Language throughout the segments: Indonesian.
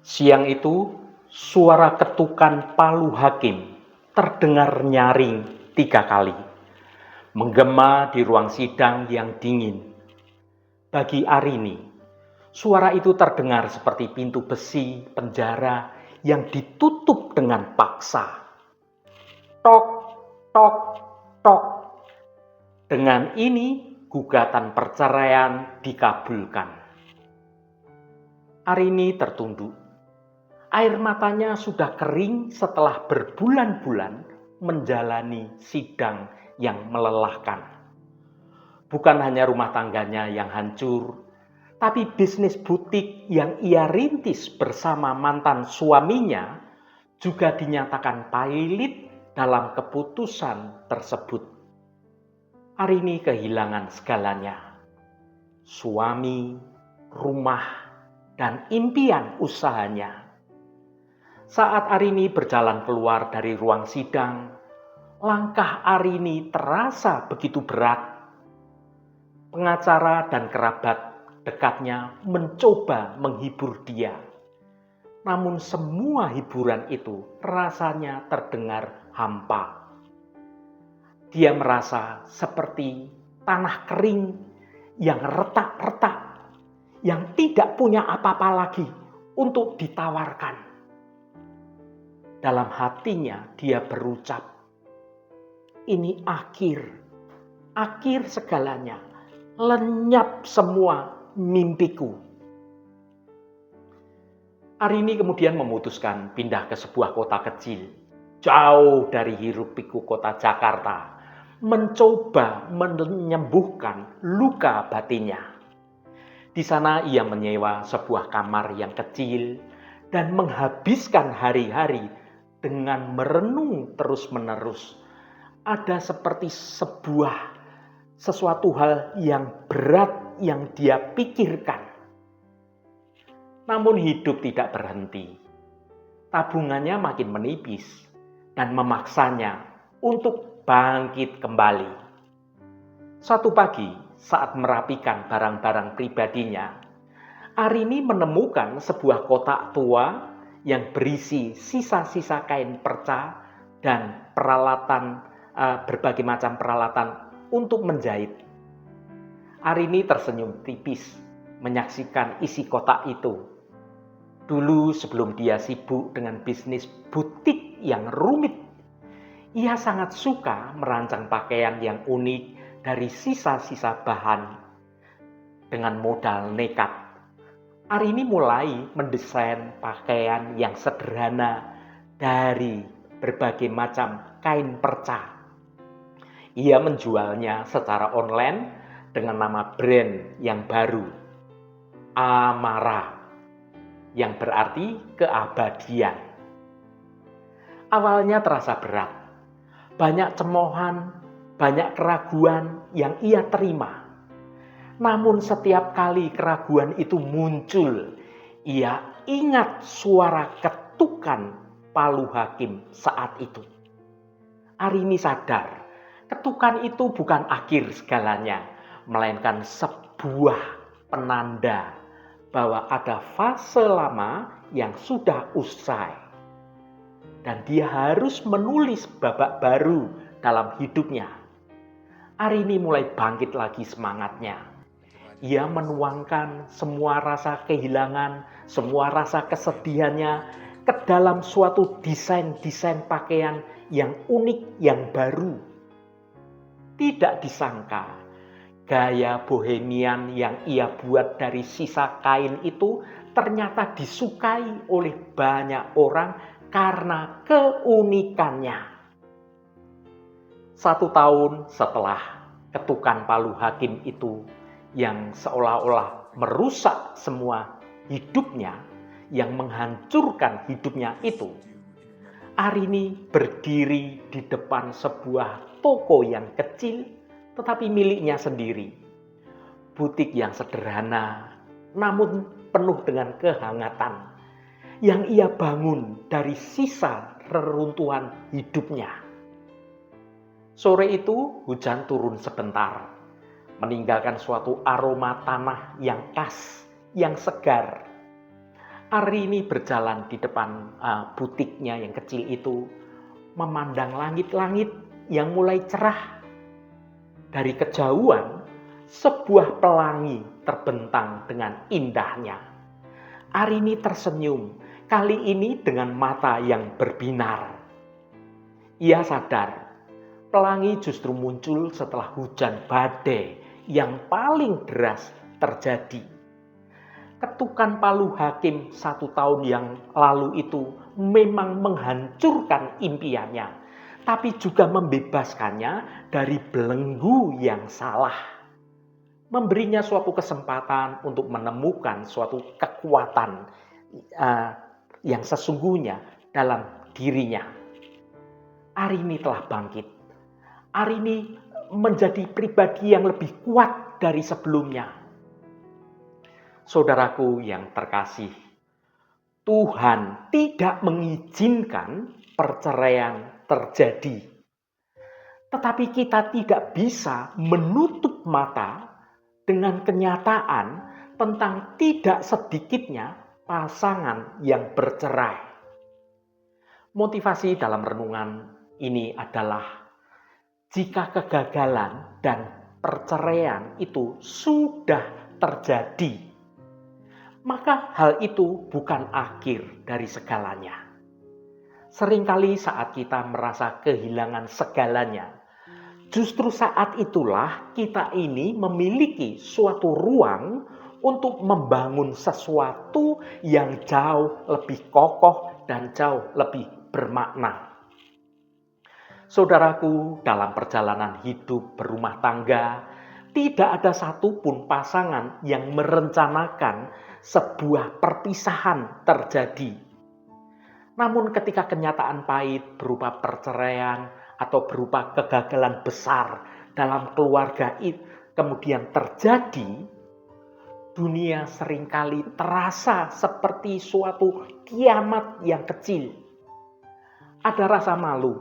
Siang itu, suara ketukan palu hakim terdengar nyaring 3 kali, menggema di ruang sidang yang dingin. Bagi Arini, suara itu terdengar seperti pintu besi penjara yang ditutup dengan paksa. Tok, tok, tok. Dengan ini, gugatan perceraian dikabulkan. Arini tertunduk. Air matanya sudah kering setelah berbulan-bulan menjalani sidang yang melelahkan. Bukan hanya rumah tangganya yang hancur, tapi bisnis butik yang ia rintis bersama mantan suaminya juga dinyatakan pailit dalam keputusan tersebut. Arini kehilangan segalanya. Suami, rumah, dan impian usahanya. Saat Arini berjalan keluar dari ruang sidang, langkah Arini terasa begitu berat. Pengacara dan kerabat dekatnya mencoba menghibur dia. Namun semua hiburan itu rasanya terdengar hampa. Dia merasa seperti tanah kering yang retak-retak, yang tidak punya apa-apa lagi untuk ditawarkan. Dalam hatinya dia berucap, ini akhir segalanya, lenyap semua mimpiku. Arini kemudian memutuskan pindah ke sebuah kota kecil, jauh dari hiruk-pikuk kota Jakarta, mencoba menyembuhkan luka batinnya. Di sana ia menyewa sebuah kamar yang kecil dan menghabiskan hari-hari dengan merenung terus-menerus. Ada seperti sesuatu hal yang berat yang dia pikirkan. Namun hidup tidak berhenti. Tabungannya makin menipis dan memaksanya untuk bangkit kembali. Suatu pagi, saat merapikan barang-barang pribadinya, Arini menemukan sebuah kotak tua yang berisi sisa-sisa kain perca dan peralatan, berbagai macam peralatan untuk menjahit. Arini tersenyum tipis menyaksikan isi kotak itu. Dulu sebelum dia sibuk dengan bisnis butik yang rumit, ia sangat suka merancang pakaian yang unik dari sisa-sisa bahan. Dengan modal nekat, Arini mulai mendesain pakaian yang sederhana dari berbagai macam kain perca. Ia menjualnya secara online dengan nama brand yang baru, Amara, yang berarti keabadian. Awalnya terasa berat, banyak cemoohan, banyak keraguan yang ia terima. Namun setiap kali keraguan itu muncul, ia ingat suara ketukan palu hakim saat itu. Arini sadar, ketukan itu bukan akhir segalanya, melainkan sebuah penanda bahwa ada fase lama yang sudah usai. Dan dia harus menulis babak baru dalam hidupnya. Arini mulai bangkit lagi semangatnya. Ia menuangkan semua rasa kehilangan, semua rasa kesedihannya ke dalam suatu desain-desain pakaian yang unik, yang baru. Tidak disangka, gaya bohemian yang ia buat dari sisa kain itu ternyata disukai oleh banyak orang karena keunikannya. 1 tahun setelah ketukan palu hakim itu, yang seolah-olah merusak semua hidupnya, yang menghancurkan hidupnya itu, Arini berdiri di depan sebuah toko yang kecil tetapi miliknya sendiri. Butik yang sederhana namun penuh dengan kehangatan yang ia bangun dari sisa reruntuhan hidupnya. Sore itu hujan turun sebentar, meninggalkan suatu aroma tanah yang khas, yang segar. Arini berjalan di depan butiknya yang kecil itu, memandang langit-langit yang mulai cerah. Dari kejauhan, sebuah pelangi terbentang dengan indahnya. Arini tersenyum, kali ini dengan mata yang berbinar. Ia sadar, pelangi justru muncul setelah hujan badai yang paling deras terjadi. Ketukan palu hakim 1 tahun yang lalu itu memang menghancurkan impiannya, tapi juga membebaskannya dari belenggu yang salah. Memberinya suatu kesempatan untuk menemukan suatu kekuatan yang sesungguhnya dalam dirinya. Arini telah bangkit. Arini menjadi pribadi yang lebih kuat dari sebelumnya. Saudaraku yang terkasih, Tuhan tidak mengizinkan perceraian terjadi. Tetapi kita tidak bisa menutup mata dengan kenyataan tentang tidak sedikitnya pasangan yang bercerai. Motivasi dalam renungan ini adalah jika kegagalan dan perceraian itu sudah terjadi, maka hal itu bukan akhir dari segalanya. Seringkali saat kita merasa kehilangan segalanya, justru saat itulah kita ini memiliki suatu ruang untuk membangun sesuatu yang jauh lebih kokoh dan jauh lebih bermakna. Saudaraku, dalam perjalanan hidup berumah tangga, tidak ada satupun pasangan yang merencanakan sebuah perpisahan terjadi. Namun ketika kenyataan pahit berupa perceraian atau berupa kegagalan besar dalam keluarga itu kemudian terjadi, dunia seringkali terasa seperti suatu kiamat yang kecil. Ada rasa malu,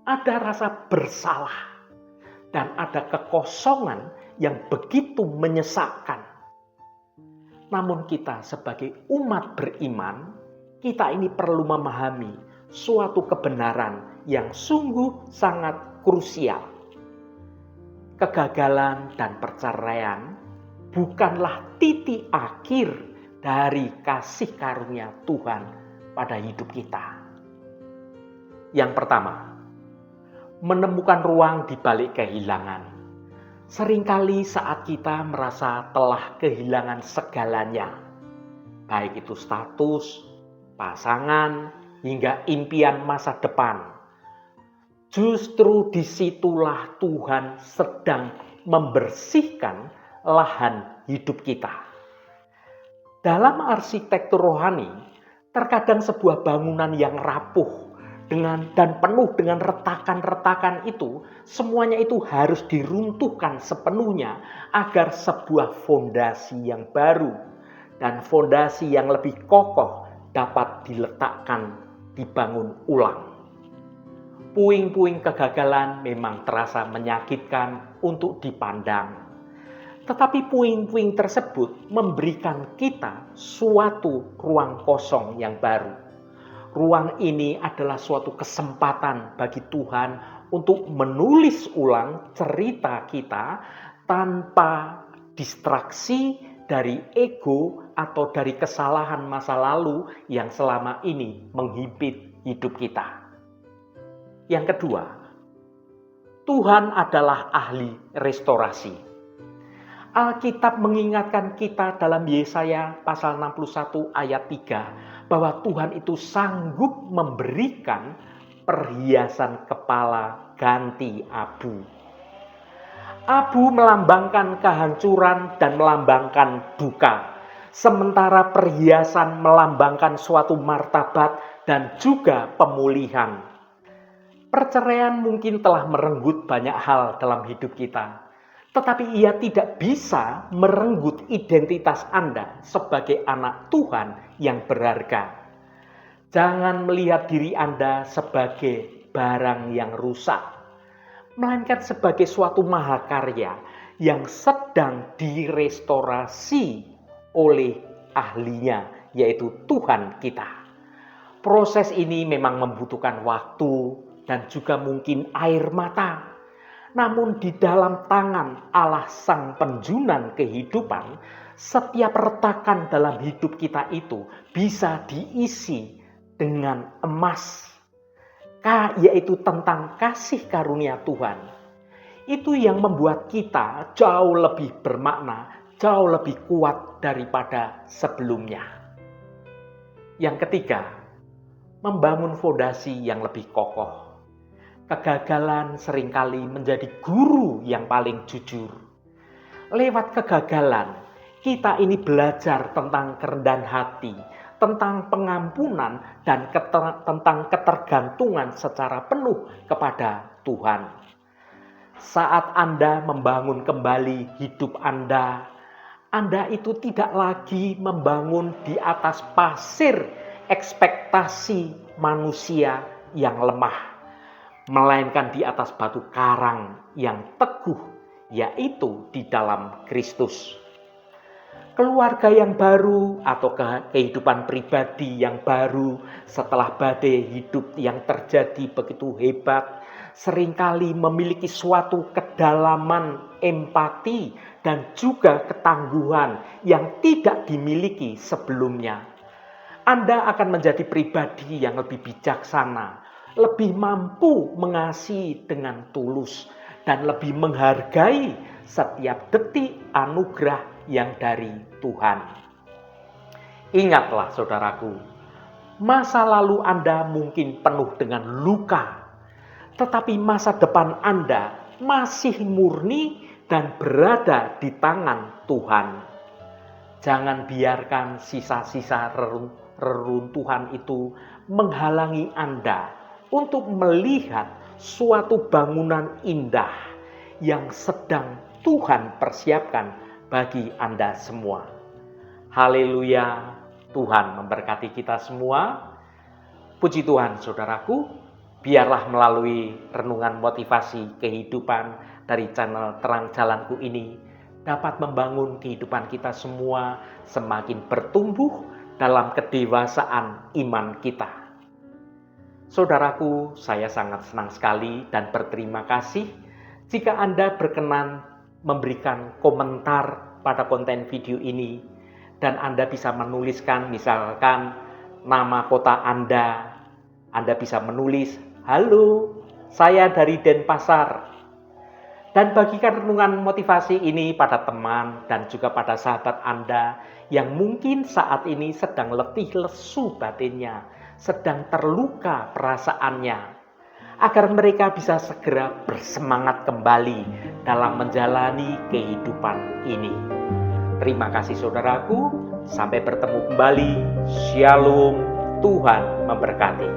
ada rasa bersalah, dan ada kekosongan yang begitu menyesakkan. Namun kita sebagai umat beriman, kita ini perlu memahami suatu kebenaran yang sungguh sangat krusial. Kegagalan dan perceraian bukanlah titik akhir dari kasih karunia Tuhan pada hidup kita. Yang pertama, menemukan ruang di balik kehilangan. Seringkali saat kita merasa telah kehilangan segalanya, baik itu status, pasangan, hingga impian masa depan, justru disitulah Tuhan sedang membersihkan lahan hidup kita. Dalam arsitektur rohani, terkadang sebuah bangunan yang rapuh dan penuh dengan retakan-retakan itu, semuanya itu harus diruntuhkan sepenuhnya agar sebuah fondasi yang baru dan fondasi yang lebih kokoh dapat diletakkan, dibangun ulang. Puing-puing kegagalan memang terasa menyakitkan untuk dipandang. Tetapi puing-puing tersebut memberikan kita suatu ruang kosong yang baru. Ruang ini adalah suatu kesempatan bagi Tuhan untuk menulis ulang cerita kita tanpa distraksi dari ego atau dari kesalahan masa lalu yang selama ini menghimpit hidup kita. Yang kedua, Tuhan adalah ahli restorasi. Alkitab mengingatkan kita dalam Yesaya pasal 61 ayat 3 bahwa Tuhan itu sanggup memberikan perhiasan kepala ganti abu. Abu melambangkan kehancuran dan melambangkan duka, sementara perhiasan melambangkan suatu martabat dan juga pemulihan. Perceraian mungkin telah merenggut banyak hal dalam hidup kita, tetapi ia tidak bisa merenggut identitas Anda sebagai anak Tuhan yang berharga. Jangan melihat diri Anda sebagai barang yang rusak, melainkan sebagai suatu mahakarya yang sedang direstorasi oleh ahlinya, yaitu Tuhan kita. Proses ini memang membutuhkan waktu dan juga mungkin air mata. Namun di dalam tangan Allah Sang Penjunan kehidupan, setiap retakan dalam hidup kita itu bisa diisi dengan emas, yaitu tentang kasih karunia Tuhan. Itu yang membuat kita jauh lebih bermakna, jauh lebih kuat daripada sebelumnya. Yang ketiga, membangun fondasi yang lebih kokoh. Kegagalan seringkali menjadi guru yang paling jujur. Lewat kegagalan, kita ini belajar tentang kerendahan hati, tentang pengampunan, dan tentang ketergantungan secara penuh kepada Tuhan. Saat Anda membangun kembali hidup Anda itu tidak lagi membangun di atas pasir ekspektasi manusia yang lemah, melainkan di atas batu karang yang teguh, yaitu di dalam Kristus. Keluarga yang baru atau kehidupan pribadi yang baru setelah badai hidup yang terjadi begitu hebat, seringkali memiliki suatu kedalaman empati dan juga ketangguhan yang tidak dimiliki sebelumnya. Anda akan menjadi pribadi yang lebih bijaksana, lebih mampu mengasihi dengan tulus, dan lebih menghargai setiap detik anugerah yang dari Tuhan. Ingatlah saudaraku, masa lalu Anda mungkin penuh dengan luka, tetapi masa depan Anda masih murni dan berada di tangan Tuhan. Jangan biarkan sisa-sisa reruntuhan itu menghalangi Anda untuk melihat suatu bangunan indah yang sedang Tuhan persiapkan bagi Anda semua. Haleluya, Tuhan memberkati kita semua. Puji Tuhan saudaraku, biarlah melalui renungan motivasi kehidupan dari channel Terang Jalanku ini dapat membangun kehidupan kita semua semakin bertumbuh dalam kedewasaan iman kita. Saudaraku, saya sangat senang sekali dan berterima kasih jika Anda berkenan memberikan komentar pada konten video ini dan Anda bisa menuliskan misalkan nama kota Anda. Anda bisa menulis, "Halo, saya dari Denpasar." Dan bagikan renungan motivasi ini pada teman dan juga pada sahabat Anda yang mungkin saat ini sedang letih lesu batinnya, sedang terluka perasaannya, agar mereka bisa segera bersemangat kembali dalam menjalani kehidupan ini. Terima kasih saudaraku, sampai bertemu kembali. Shalom, Tuhan memberkati.